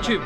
YouTube.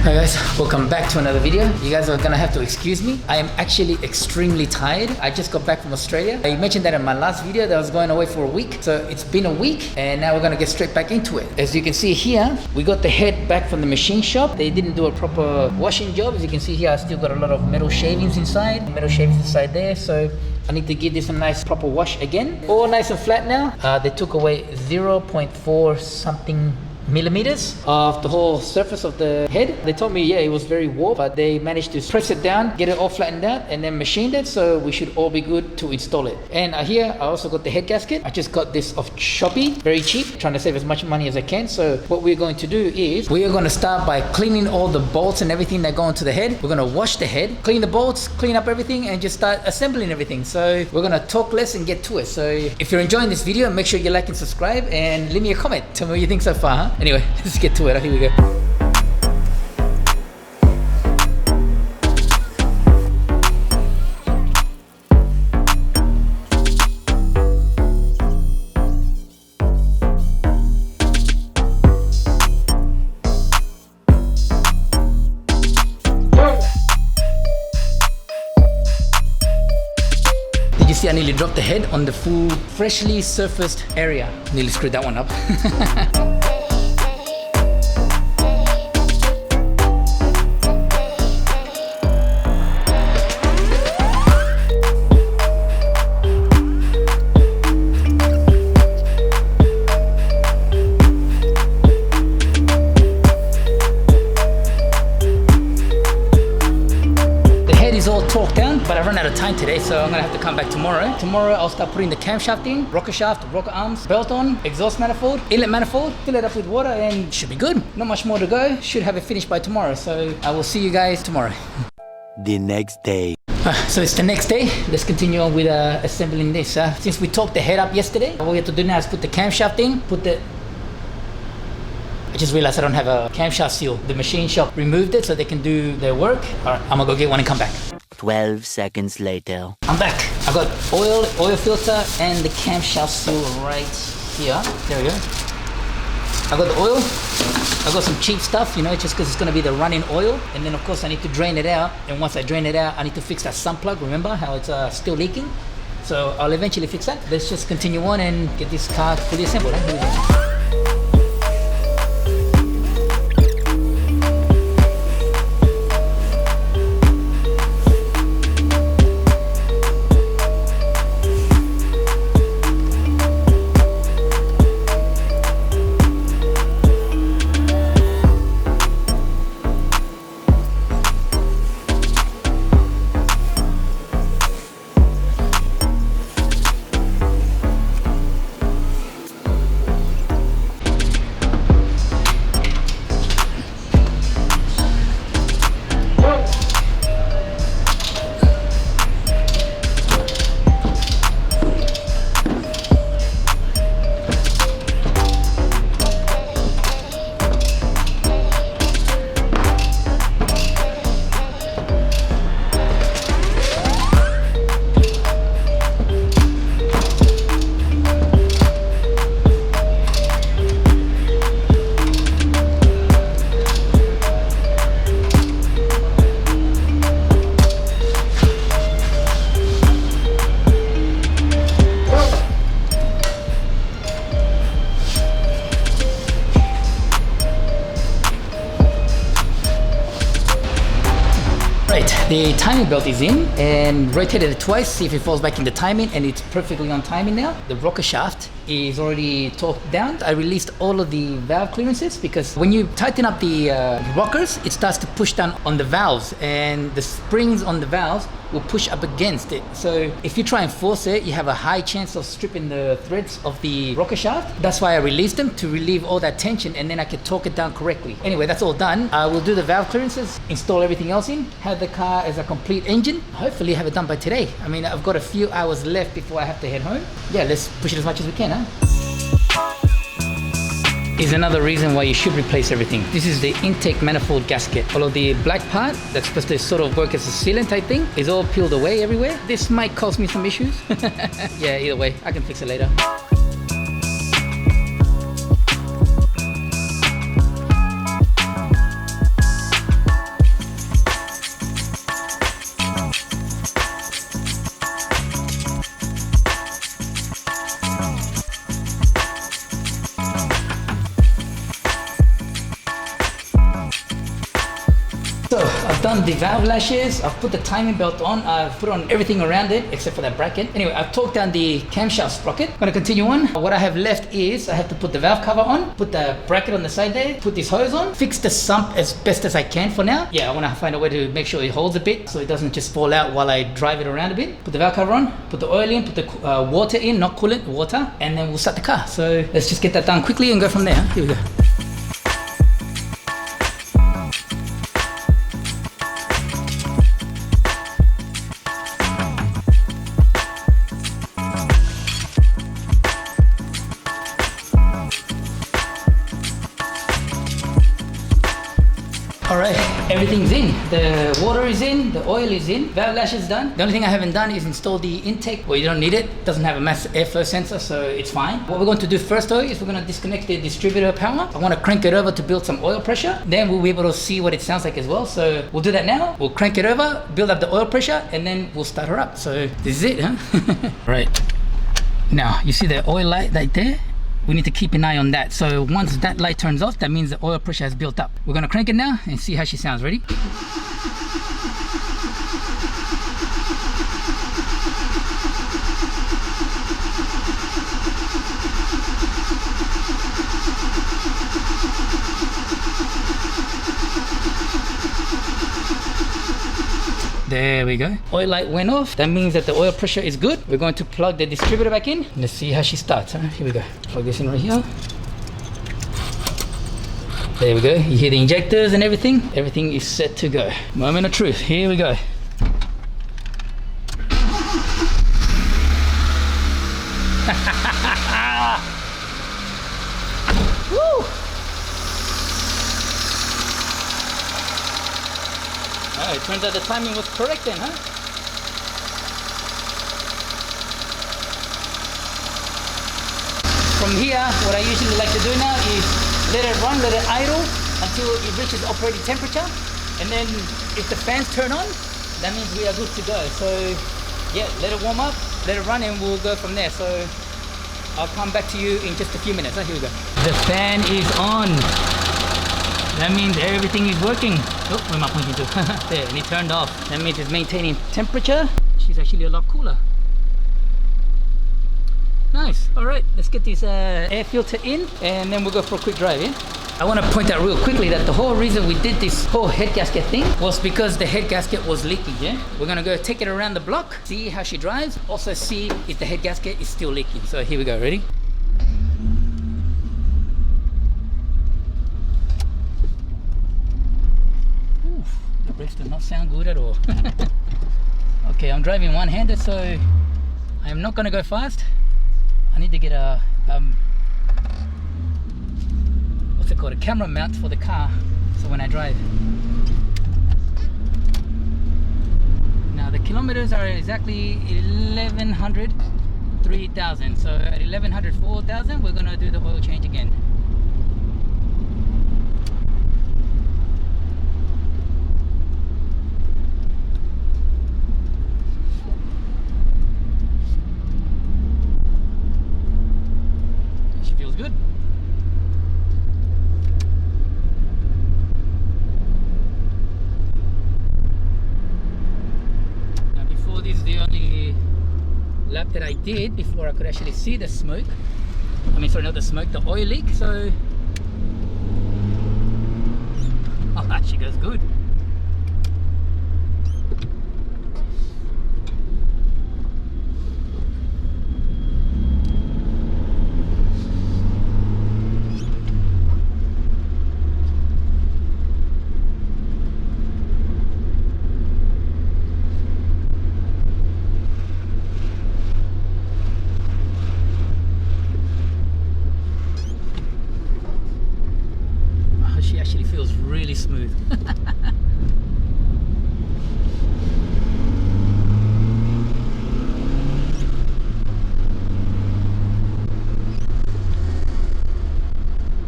Hi guys, welcome back to another video. You guys are gonna have to excuse me. I am actually extremely tired. I just got back from Australia. I mentioned that in my last video that I was going away for a week. So it's been a week and now we're gonna get straight back into it. As you can see here, we got the head back from the machine shop. They didn't do a proper washing job. As you can see here, I still got a lot of metal shavings inside. Metal shavings inside there. So I need to give this a nice proper wash again. All nice and flat now. They took away 0.4 something millimeters of the whole surface of the head. They told me, yeah, it was very warped, but they managed to press it down, get it all flattened out, and then machined it, so we should all be good to install it. And here I also got the head gasket. I just got this off Shopee, very cheap, trying to save as much money as I can. So what we're going to do is we are going to start by cleaning all the bolts and everything that go into the head. We're going to wash the head, clean the bolts, clean up everything, and just start assembling everything. So we're going to talk less and get to it. So if you're enjoying this video, make sure you like and subscribe and leave me a comment. Tell me what you think so far, huh? Anyway, let's get to it. Here we go. Did you see I nearly dropped the head on the full freshly surfaced area? Nearly screwed that one up. All torqued down, but I run out of time today, so I'm gonna have to come back tomorrow. Tomorrow I'll start putting the camshaft in, rocker shaft, rocker arms, belt on, exhaust manifold, inlet manifold, fill it up with water, and should be good. Not much more to go. Should have it finished by tomorrow, so I will see you guys tomorrow. The next day. So it's the next day. Let's continue on with assembling this. Since we torqued the head up yesterday, what we have to do now is put the camshaft in, I just realized I don't have a camshaft seal. The machine shop removed it so they can do their work. All right, I'm gonna go get one and come back. 12 seconds later. I'm back. I got oil filter, and the camshaft seal right here. There we go. I got the oil. I got some cheap stuff, you know, just because it's gonna be the running oil. And then of course I need to drain it out. And once I drain it out, I need to fix that sump plug. Remember how it's still leaking? So I'll eventually fix that. Let's just continue on and get this car fully assembled. Here we go. The timing belt is in and rotated it twice, see if it falls back into timing, and it's perfectly on timing now. The rocker shaft is already torqued down. I released all of the valve clearances because when you tighten up the rockers, it starts to push down on the valves, and the springs on the valves will push up against it. So if you try and force it, you have a high chance of stripping the threads of the rocker shaft. That's why I released them, to relieve all that tension, and then I can torque it down correctly. Anyway, that's all done. I will do the valve clearances, install everything else in, have the car as a complete engine. Hopefully have it done by today. I mean, I've got a few hours left before I have to head home. Yeah, let's push it as much as we can, huh? Is another reason why you should replace everything. This is the intake manifold gasket. All of the black part that's supposed to sort of work as a sealant type thing is all peeled away everywhere. This might cause me some issues. Yeah, either way, I can fix it later. So I've done the valve lashes, I've put the timing belt on, I've put on everything around it except for that bracket. Anyway, I've torqued down the camshaft sprocket. I'm gonna continue on. What I have left is I have to put the valve cover on, put the bracket on the side there, put this hose on, fix the sump as best as I can for now. Yeah, I wanna find a way to make sure it holds a bit so it doesn't just fall out while I drive it around a bit. Put the valve cover on, put the oil in, put the water in, not coolant, water, and then we'll start the car. So let's just get that done quickly and go from there. Here we go. Alright, everything's in. The water is in, the oil is in, valve lash is done. The only thing I haven't done is install the intake. Well, you don't need it. Doesn't have a mass airflow sensor, so it's fine. What we're going to do first though is we're going to disconnect the distributor power. I want to crank it over to build some oil pressure. Then we'll be able to see what it sounds like as well. So we'll do that now. We'll crank it over, build up the oil pressure, and then we'll start her up. So this is it, huh? Right. Now, you see the oil light right there? We need to keep an eye on that. So once that light turns off, that means the oil pressure has built up. We're gonna crank it now and see how she sounds. Ready? There we go. Oil light went off. That means that the oil pressure is good. We're going to plug the distributor back in. Let's see how she starts. Huh? Here we go. Plug this in right here. There we go. You hear the injectors and everything. Everything is set to go. Moment of truth. Here we go. Woo! Oh, it turns out the timing was correct then, huh? From here, what I usually like to do now is let it run, let it idle until it reaches operating temperature. And then if the fans turn on, that means we are good to go. So yeah, let it warm up, let it run, and we'll go from there. So I'll come back to you in just a few minutes. Here we go. The fan is on. That means everything is working. Oh, where am I pointing to? There, and it turned off. That means it's maintaining temperature. She's actually a lot cooler. Nice. All right, let's get this air filter in, and then we'll go for a quick drive, yeah? I want to point out real quickly that the whole reason we did this whole head gasket thing was because the head gasket was leaking, yeah? We're gonna go take it around the block, see how she drives, also see if the head gasket is still leaking. So here we go, ready? The brakes do not sound good at all. Okay, I'm driving one-handed, so I am not gonna go fast. I need to get a what's it called, a camera mount for the car, so when I drive. Now the kilometers are exactly 1100 3000, so at 1100 4000 we're gonna do the oil change again. Feels good. lap that I did before I could actually see the smoke. I mean, sorry, not the smoke, the oil leak. So, oh, actually goes good. She actually feels really smooth.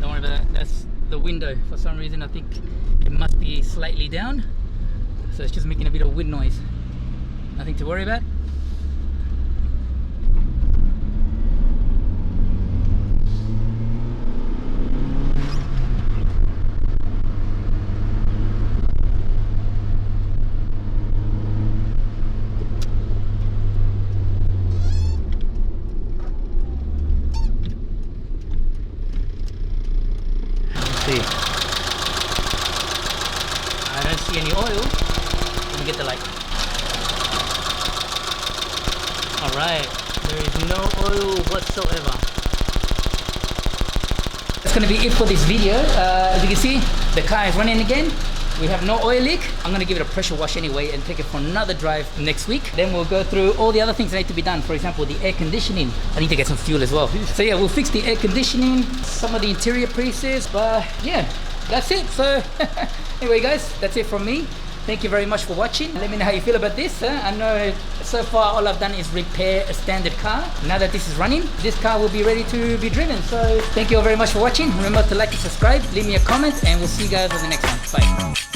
Don't worry about that. That's the window. For some reason, I think it must be slightly down. So it's just making a bit of wind noise. Nothing to worry about. I don't see any oil. Let me get the light. Alright, there is no oil whatsoever. That's gonna be it for this video. As you can see, the car is running again. We have no oil leak. I'm gonna give it a pressure wash anyway and take it for another drive next week. Then we'll go through all the other things that need to be done. For example, the air conditioning. I need to get some fuel as well. So yeah, we'll fix the air conditioning, some of the interior pieces, but yeah, that's it. So anyway guys, that's it from me. Thank you very much for watching. Let me know how you feel about this. I know so far all I've done is repair a standard car. Now that this is running, this car will be ready to be driven. So thank you all very much for watching. Remember to like and subscribe, leave me a comment, and we'll see you guys on the next one. Bye.